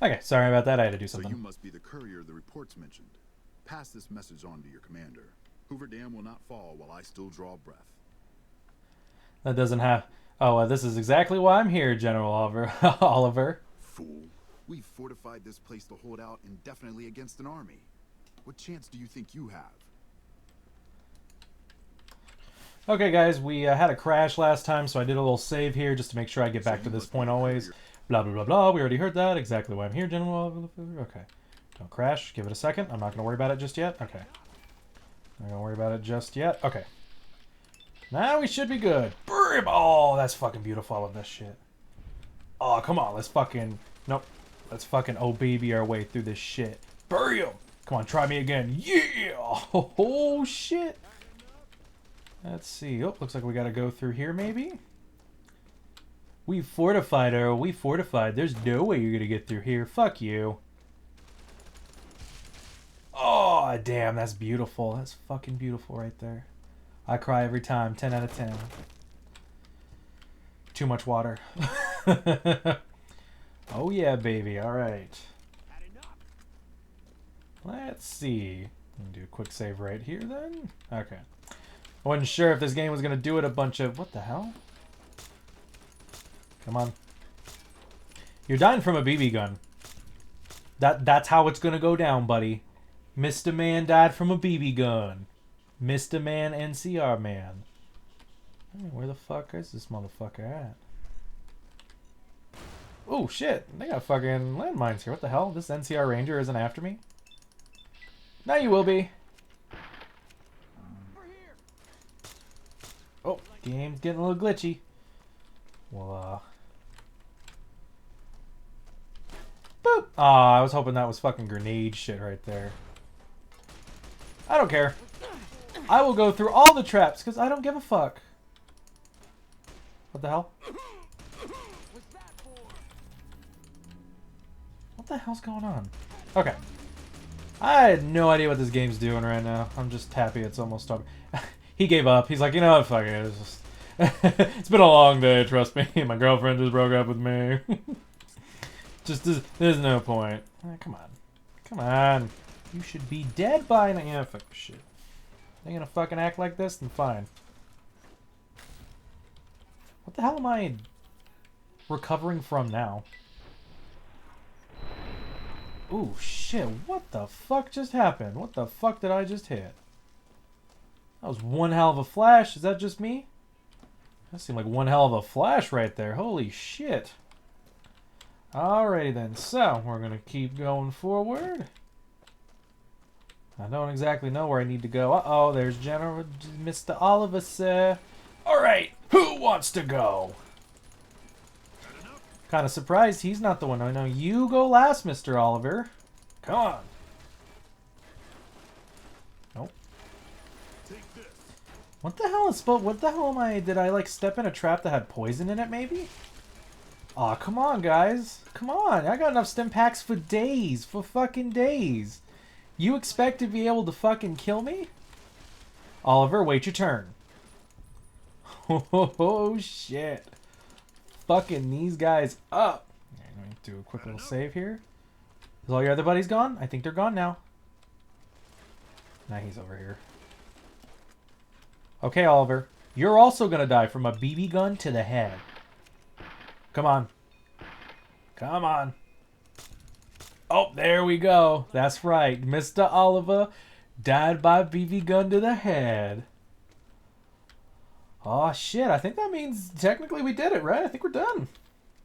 Okay, sorry about that. I had to do So something. you must be the courier the reports mentioned. Pass this message on to your commander. Hoover Dam will not fall while I still draw breath. That doesn't have... Oh, this is exactly why I'm here, General Oliver. Oliver. Fool. We've fortified this place to hold out indefinitely against an army. What chance do you think you have? Okay, guys, we had a crash last time, so I did a little save here just to make sure I get back to this point always. Blah, blah, blah, blah. We already heard that. Exactly why I'm here, General Oliver. Okay. Don't crash. Give it a second. I'm not going to worry about it just yet. Okay. Not going to worry about it just yet. Okay. Now we should be good. Boom! Oh, that's fucking beautiful. I love this shit. Oh, come on. Let's fucking... Nope. Let's fucking oh baby our way through this shit. Burial! Come on, try me again. Yeah! Oh, shit. Let's see. Oh, looks like we gotta go through here, maybe? We fortified, Arrow. We fortified. There's no way you're gonna get through here. Fuck you. Oh, damn. That's beautiful. That's fucking beautiful right there. I cry every time. 10 out of 10. Too much water. Oh, yeah, baby. All right. Let's see. Do a quick save right here, then. Okay. I wasn't sure if this game was going to do it a bunch of... What the hell? Come on. You're dying from a BB gun. That's how it's going to go down, buddy. Mr. Man died from a BB gun. Mr. Man NCR Man. Hey, where the fuck is this motherfucker at? Oh, shit. They got fucking landmines here. What the hell? This NCR Ranger isn't after me? Now you will be. Oh, game's getting a little glitchy. Well, boop! Aw, I was hoping that was fucking grenade shit right there. I don't care. I will go through all the traps, because I don't give a fuck. What the hell? What the hell's going on? Okay. I had no idea what this game's doing right now. I'm just happy it's almost over. He gave up. He's like, you know what, fuck it. It's just... it's been a long day, trust me. My girlfriend just broke up with me. Just, there's no point. Come on. Come on. You should be dead by now. Yeah, fuck shit. They gonna fucking act like this? Then fine. What the hell am I recovering from now? Ooh, shit. What the fuck just happened? What the fuck did I just hit? That was one hell of a flash. Is that just me? That seemed like one hell of a flash right there. Holy shit. Alrighty then. So, we're going to keep going forward. I don't exactly know where I need to go. Uh-oh, there's General Mr. Oliver, sir. Alright, who wants to go? Kind of surprised he's not the one. I know you go last, Mr. Oliver. Come on. Nope. What the hell is what the hell am I? Did I like step in a trap that had poison in it maybe? Aw, come on, guys. Come on. I got enough stim packs for days. For fucking days. You expect to be able to fucking kill me? Oliver, wait your turn. Oh, shit. Fucking these guys up. I'm going to do a quick little save here. Is all your other buddies gone? I think they're gone now. Nah, he's over here. Okay, Oliver. You're also going to die from a BB gun to the head. Come on. Come on. Oh, there we go. That's right. Mr. Oliver died by BB gun to the head. Oh, shit. I think that means technically we did it, right? I think we're done.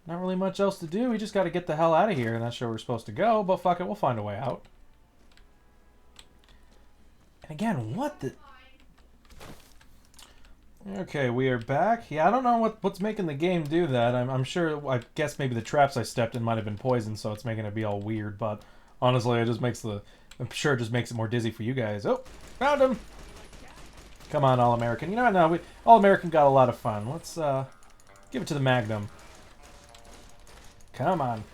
Not really much else to do. We just got to get the hell out of here, and that's where we're supposed to go. But fuck it, we'll find a way out. And again, what the... Okay, we are back. Yeah, I don't know what's making the game do that. I'm sure, I guess maybe the traps I stepped in might have been poisoned, so it's making it be all weird. But honestly, it just makes the... I'm sure it just makes it more dizzy for you guys. Oh, found him! Come on, All-American. You know, no, All-American got a lot of fun. Let's give it to the Magnum. Come on.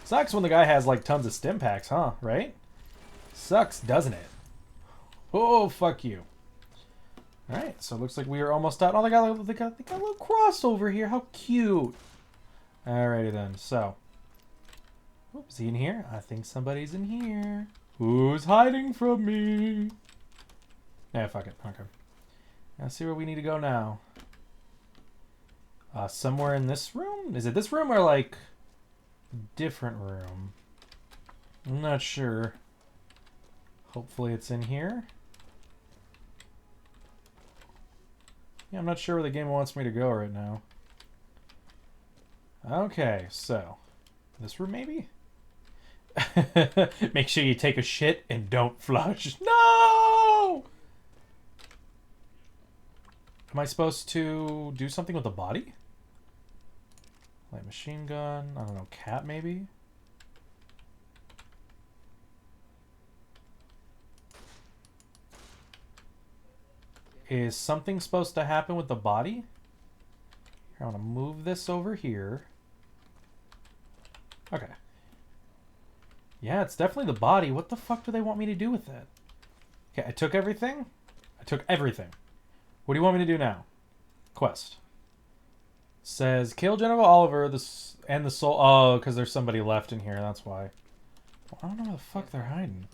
Sucks when the guy has like tons of stim packs, huh? Right? Sucks, doesn't it? Oh, fuck you. Alright, so it looks like we are almost out. Oh, they got a little crossover here. How cute. Alrighty then, so. Oops, is he in here? I think somebody's in here. Who's hiding from me? Yeah, fuck it. Okay. Let's see where we need to go now. Somewhere in this room? Is it this room or like different room? I'm not sure. Hopefully it's in here. Yeah, I'm not sure where the game wants me to go right now. Okay, so this room maybe? Make sure you take a shit and don't flush. No! Am I supposed to do something with the body? Like machine gun? I don't know, cat maybe? Is something supposed to happen with the body? I want to move this over here. Okay. Yeah, it's definitely the body. What the fuck do they want me to do with it? Okay, I took everything. I took everything. What do you want me to do now? Quest. Says, kill General Oliver and the soul... Oh, because there's somebody left in here. That's why. Well, I don't know where the fuck they're hiding.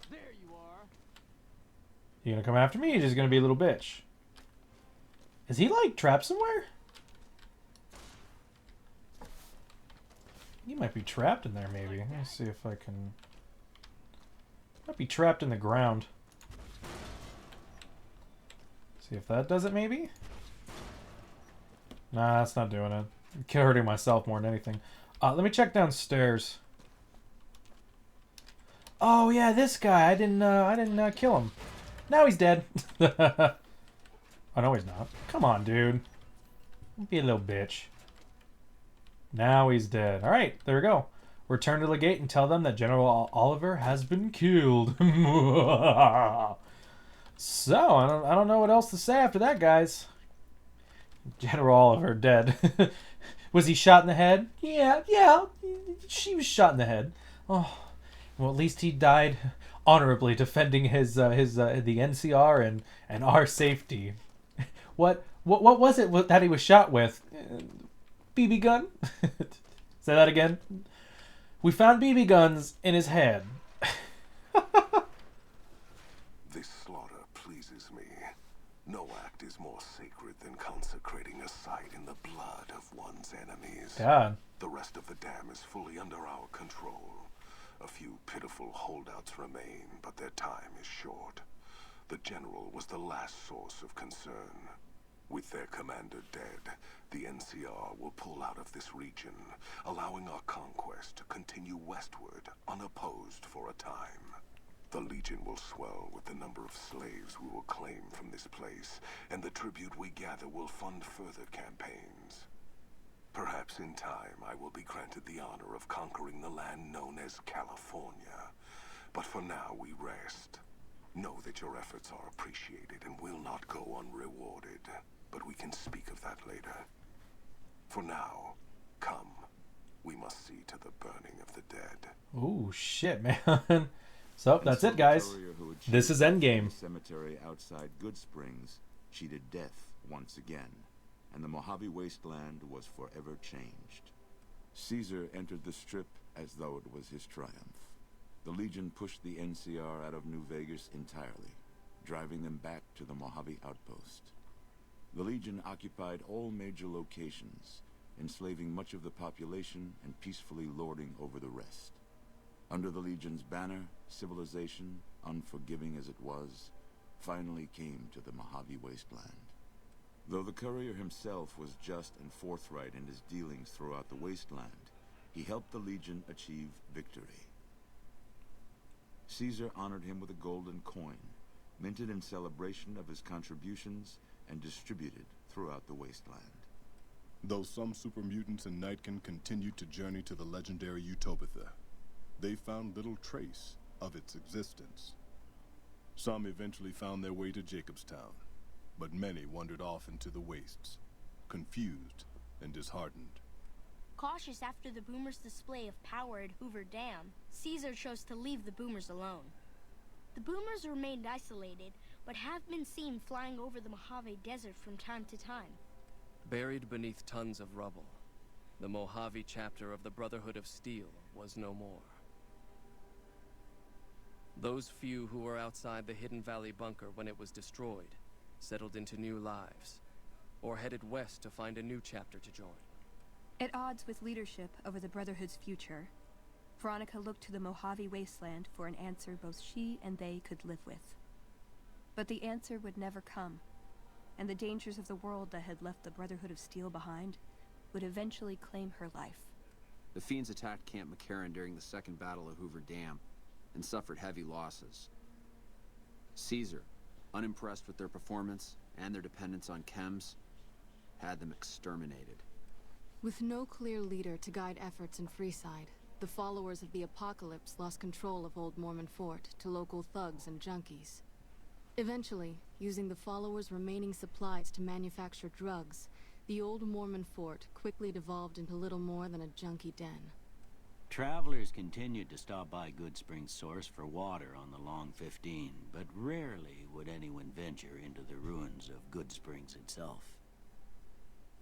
There you are. You gonna come after me or you just gonna be a little bitch? Is he, like, trapped somewhere? He might be trapped in there, maybe. Let me see if I can... Might be trapped in the ground. See if that does it, maybe? Nah, that's not doing it. I'm hurting myself more than anything. Let me check downstairs. Oh yeah, this guy. I didn't kill him. Now he's dead. Oh no, he's not. Come on, dude. Don't be a little bitch. Now he's dead. All right, there we go. Return to the gate and tell them that General Oliver has been killed. So I don't know what else to say after that, guys. General Oliver dead. Was he shot in the head? Yeah. She was shot in the head. Oh, well, at least he died honorably, defending his the NCR and our safety. What was it that he was shot with? BB gun? Say that again. We found BB guns in his head. This slaughter pleases me. No act is more sacred than consecrating a site in the blood of one's enemies. God. The rest of the dam is fully under our control. A few pitiful holdouts remain, but their time is short. The general was the last source of concern. With their commander dead, the NCR will pull out of this region, allowing our conquest to continue westward, unopposed for a time. The Legion will swell with the number of slaves we will claim from this place, and the tribute we gather will fund further campaigns. Perhaps in time I will be granted the honor of conquering the land known as California. But for now we rest. Know that your efforts are appreciated and will not go unrewarded. But we can speak of that later. For now, come. We must see to the burning of the dead. Oh shit, man. So that's it, guys. This is Endgame. Cemetery outside Good Springs cheated death once again, and the Mojave Wasteland was forever changed. Caesar entered the Strip as though it was his triumph. The Legion pushed the NCR out of New Vegas entirely, driving them back to the Mojave Outpost. The Legion occupied all major locations, enslaving much of the population and peacefully lording over the rest. Under the Legion's banner, civilization, unforgiving as it was, finally came to the Mojave Wasteland. Though the courier himself was just and forthright in his dealings throughout the wasteland, he helped the Legion achieve victory. Caesar honored him with a golden coin, minted in celebration of his contributions and distributed throughout the wasteland. Though some super mutants in Nightkin continued to journey to the legendary Utopia, they found little trace of its existence. Some eventually found their way to Jacobstown, but many wandered off into the wastes, confused and disheartened. Cautious after the Boomers' display of power at Hoover Dam, Caesar chose to leave the Boomers alone. The Boomers remained isolated, but have been seen flying over the Mojave Desert from time to time. Buried beneath tons of rubble, The Mojave chapter of the Brotherhood of Steel was no more. Those few who were outside the Hidden Valley bunker when it was destroyed settled into new lives, or headed west to find a new chapter to join. At odds with leadership over the Brotherhood's future, Veronica looked to the Mojave wasteland for an answer both she and they could live with. But the answer would never come, and the dangers of the world that had left the Brotherhood of Steel behind would eventually claim her life. The Fiends attacked Camp McCarran during the Second Battle of Hoover Dam and suffered heavy losses. Caesar, unimpressed with their performance and their dependence on chems, had them exterminated. With no clear leader to guide efforts in Freeside, the followers of the Apocalypse lost control of Old Mormon Fort to local thugs and junkies. Eventually, using the followers' remaining supplies to manufacture drugs, the Old Mormon Fort quickly devolved into little more than a junkie den. Travelers continued to stop by Good Springs Source for water on the Long 15, but rarely would anyone venture into the ruins of Good Springs itself.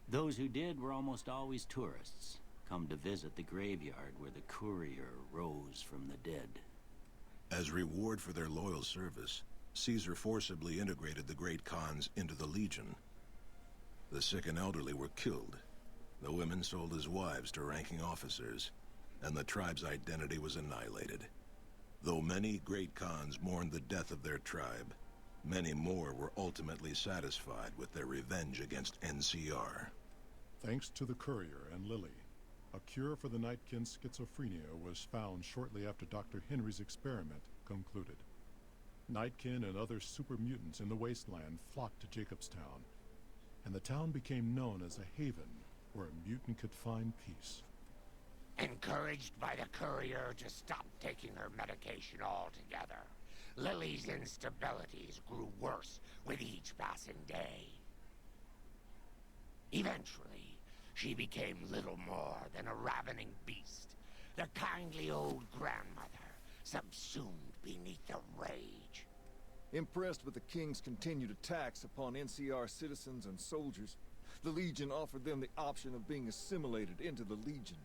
Those who did were almost always tourists, come to visit the graveyard where the courier rose from the dead. As reward for their loyal service, Caesar forcibly integrated the Great Khans into the Legion. The sick and elderly were killed, the women sold as wives to ranking officers, and the tribe's identity was annihilated. Though many Great Khans mourned the death of their tribe, many more were ultimately satisfied with their revenge against NCR. Thanks to the courier and Lily, a cure for the Nightkin's schizophrenia was found shortly after Dr. Henry's experiment concluded. Nightkin and other super mutants in the wasteland flocked to Jacobstown, and the town became known as a haven where a mutant could find peace. Encouraged by the courier to stop taking her medication altogether, Lily's instabilities grew worse with each passing day. Eventually, she became little more than a ravening beast, the kindly old grandmother subsumed beneath the rage. Impressed with the King's continued attacks upon NCR citizens and soldiers, the Legion offered them the option of being assimilated into the Legion.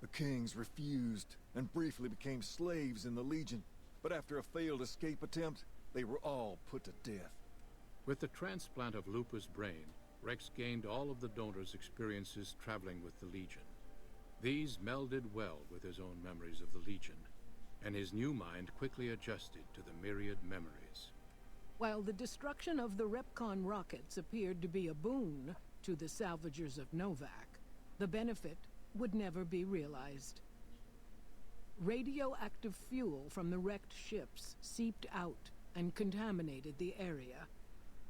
The Kings refused and briefly became slaves in the Legion, but after a failed escape attempt, they were all put to death. With the transplant of Lupa's brain, Rex gained all of the donor's experiences traveling with the Legion. These melded well with his own memories of the Legion, and his new mind quickly adjusted to the myriad memories. While the destruction of the Repcon rockets appeared to be a boon to the salvagers of Novak, the benefit would never be realized. Radioactive fuel from the wrecked ships seeped out and contaminated the area.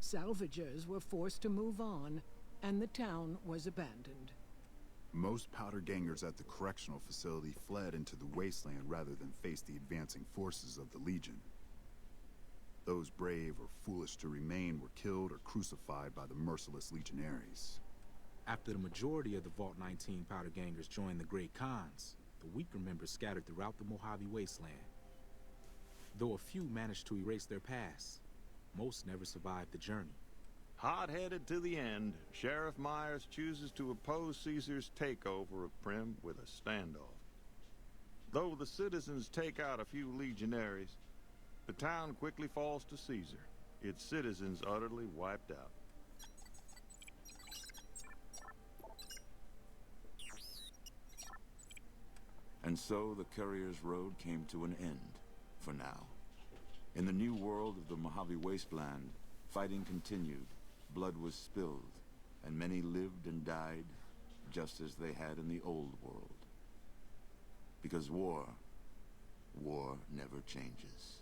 Salvagers were forced to move on, and the town was abandoned. Most powder gangers at the correctional facility fled into the wasteland rather than face the advancing forces of the Legion. Those brave or foolish to remain were killed or crucified by the merciless legionaries. After the majority of the Vault 19 powder gangers joined the Great Khans, the weaker members scattered throughout the Mojave wasteland. Though a few managed to erase their past, most never survived the journey. Hot-headed to the end, Sheriff Myers chooses to oppose Caesar's takeover of Primm with a standoff. Though the citizens take out a few legionaries, the town quickly falls to Caesar, its citizens utterly wiped out. And so the courier's road came to an end, for now. In the new world of the Mojave Wasteland, fighting continued, blood was spilled, and many lived and died just as they had in the old world. Because war never changes.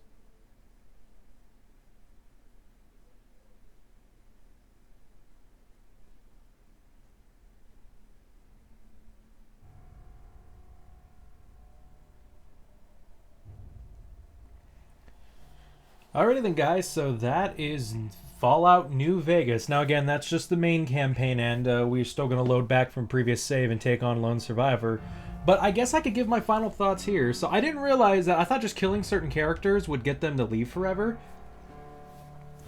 Alrighty then, guys, so that is Fallout New Vegas. Now again, that's just the main campaign, and we're still going to load back from previous save and take on Lone Survivor. But I guess I could give my final thoughts here. So I didn't realize that. I thought just killing certain characters would get them to leave forever.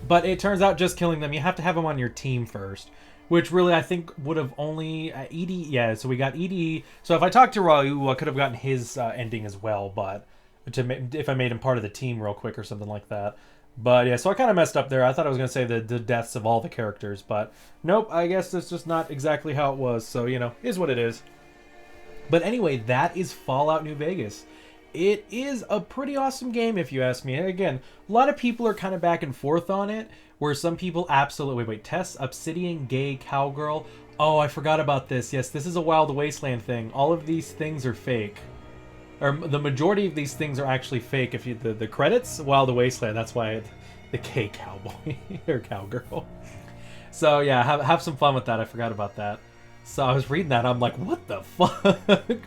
But it turns out just killing them, you have to have them on your team first. which really I think would have only EDE. Yeah, so we got EDE. So if I talked to Ryu, I could have gotten his ending as well, but if I made him part of the team real quick or something like that. But yeah, so I kind of messed up there. I thought I was going to say the deaths of all the characters, but nope, I guess that's just not exactly how it was. So, you know, is what it is. But anyway, that is Fallout New Vegas. It is a pretty awesome game, if you ask me. Again, a lot of people are kind of back and forth on it, where some people absolutely... Wait, Tess, Obsidian, Gay, Cowgirl. Oh, I forgot about this. Yes, this is a Wild Wasteland thing. All of these things are fake. Or the majority of these things are actually fake. If you the credits, Wild Wasteland, that's why the Gay Cowboy or Cowgirl. So yeah, have some fun with that. I forgot about that. So I was reading that, I'm like, what the fuck?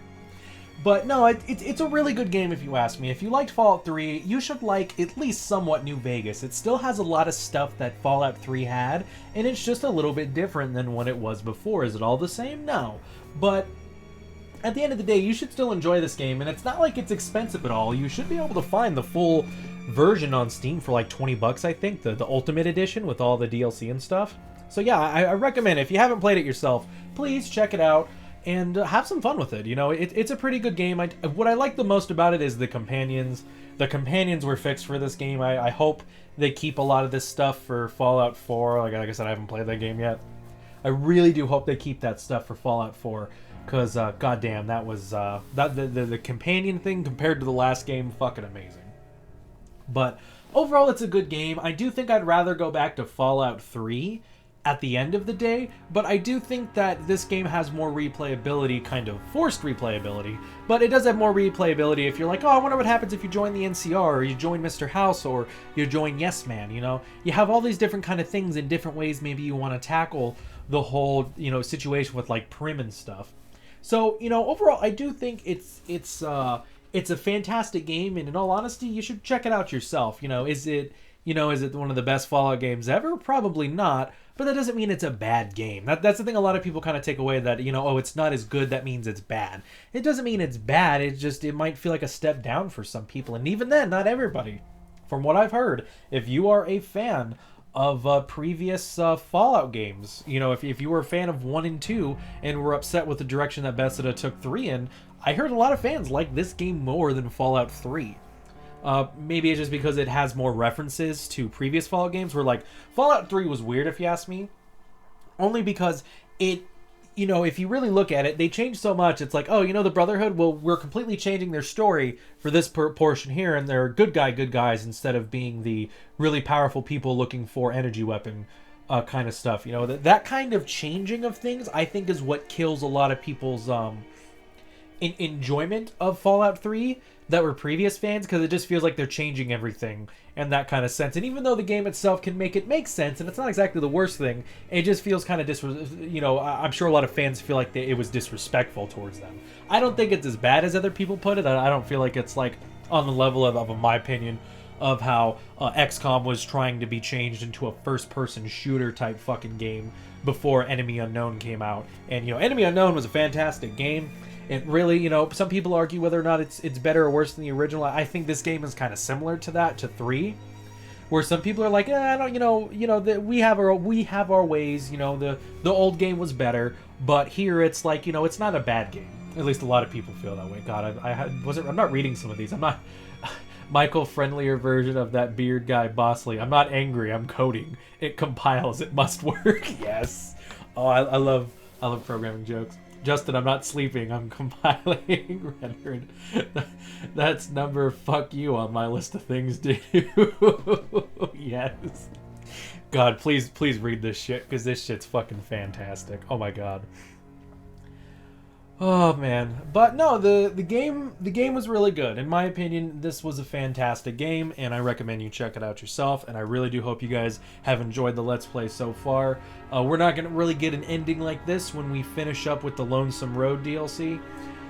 But no, it's a really good game if you ask me. If you liked Fallout 3, you should like at least somewhat New Vegas. It still has a lot of stuff that Fallout 3 had, and it's just a little bit different than what it was before. Is it all the same? No. But at the end of the day, you should still enjoy this game, and it's not like it's expensive at all. You should be able to find the full version on Steam for like 20 bucks, I think, the Ultimate Edition with all the DLC and stuff. So yeah, I recommend it. If you haven't played it yourself, please check it out and have some fun with it. You know, it's a pretty good game. What I like the most about it is the companions. The companions were fixed for this game. I hope they keep a lot of this stuff for Fallout 4. Like I said, I haven't played that game yet. I really do hope they keep that stuff for Fallout 4. Because, goddamn, that was, the companion thing compared to the last game, fucking amazing. But overall, it's a good game. I do think I'd rather go back to Fallout 3 at the end of the day, but I do think that this game has more replayability, kind of forced replayability, but it does have more replayability if you're like, oh, I wonder what happens if you join the NCR, or you join Mr. House, or you join Yes Man, you know? You have all these different kind of things in different ways maybe you want to tackle the whole, you know, situation with, like, Prim and stuff. So, you know, overall, I do think it's a fantastic game, and in all honesty, you should check it out yourself. You know, is it one of the best Fallout games ever? Probably not, but that doesn't mean it's a bad game. That's the thing a lot of people kind of take away, that, you know, oh, it's not as good, that means it's bad. It doesn't mean it's bad, it might feel like a step down for some people, and even then, not everybody. From what I've heard, if you are a fan of previous Fallout games, you know, if you were a fan of 1 and 2 and were upset with the direction that Bethesda took 3 in, I heard a lot of fans like this game more than Fallout 3. Maybe it's just because it has more references to previous Fallout games, where, like, Fallout 3 was weird, if you ask me, only because it, you know, if you really look at it, they changed so much. It's like, oh, you know, the Brotherhood, well, we're completely changing their story for this portion here, and they're good guys instead of being the really powerful people looking for energy weapon kind of stuff. You know, that kind of changing of things, I think, is what kills a lot of people's enjoyment of Fallout 3 that were previous fans, because it just feels like they're changing everything in that kind of sense. And even though the game itself can make it make sense, and it's not exactly the worst thing, it just feels kind of you know, I'm sure a lot of fans feel like it was disrespectful towards them. I don't think it's as bad as other people put it. I don't feel like it's like on the level of in my opinion, of how XCOM was trying to be changed into a first-person shooter type fucking game before Enemy Unknown came out. And, you know, Enemy Unknown was a fantastic game. It really, you know, some people argue whether or not it's better or worse than the original. I think this game is kind of similar to that, to 3, where some people are like, I don't, we have our ways. You know, the old game was better, but here it's like, you know, it's not a bad game. At least a lot of people feel that way. God, I'm not reading some of these. I'm not Michael friendlier version of that beard guy, Bosley. I'm not angry. I'm coding. It compiles. It must work. Yes. Oh, I love programming jokes. Justin, I'm not sleeping. I'm compiling rendered. That's number fuck you on my list of things to do. Yes. God, please read this shit, because this shit's fucking fantastic. Oh my god. Oh man. But no, the game was really good. In my opinion, this was a fantastic game, and I recommend you check it out yourself, and I really do hope you guys have enjoyed the Let's Play so far. We're not going to really get an ending like this when we finish up with the Lonesome Road DLC.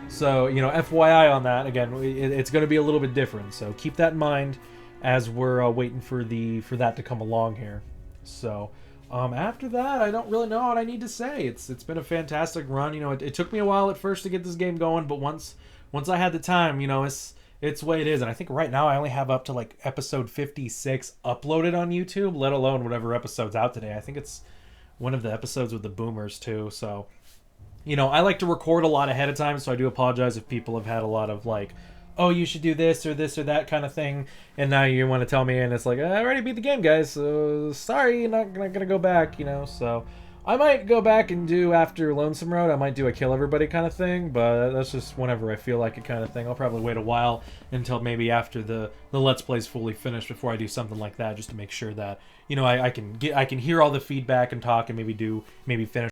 So, you know, FYI on that, again, it's going to be a little bit different, so keep that in mind as we're waiting for that to come along here. So, after that, I don't really know what I need to say. It's been a fantastic run. You know, it took me a while at first to get this game going, but once I had the time, you know, it's the way it is. And I think right now I only have up to like episode 56 uploaded on YouTube, let alone whatever episode's out today. I think it's one of the episodes with the boomers too. So, you know, I like to record a lot ahead of time, so I do apologize if people have had a lot of like, oh, you should do this or that kind of thing, and now you want to tell me, and it's like, I already beat the game, guys, so sorry, not gonna go back, you know. So I might go back and do after Lonesome Road, I might do a kill everybody kind of thing, but that's just whenever I feel like it kind of thing. I'll probably wait a while until maybe after the Let's Play's fully finished before I do something like that, just to make sure that, you know, I can hear all the feedback and talk and maybe finish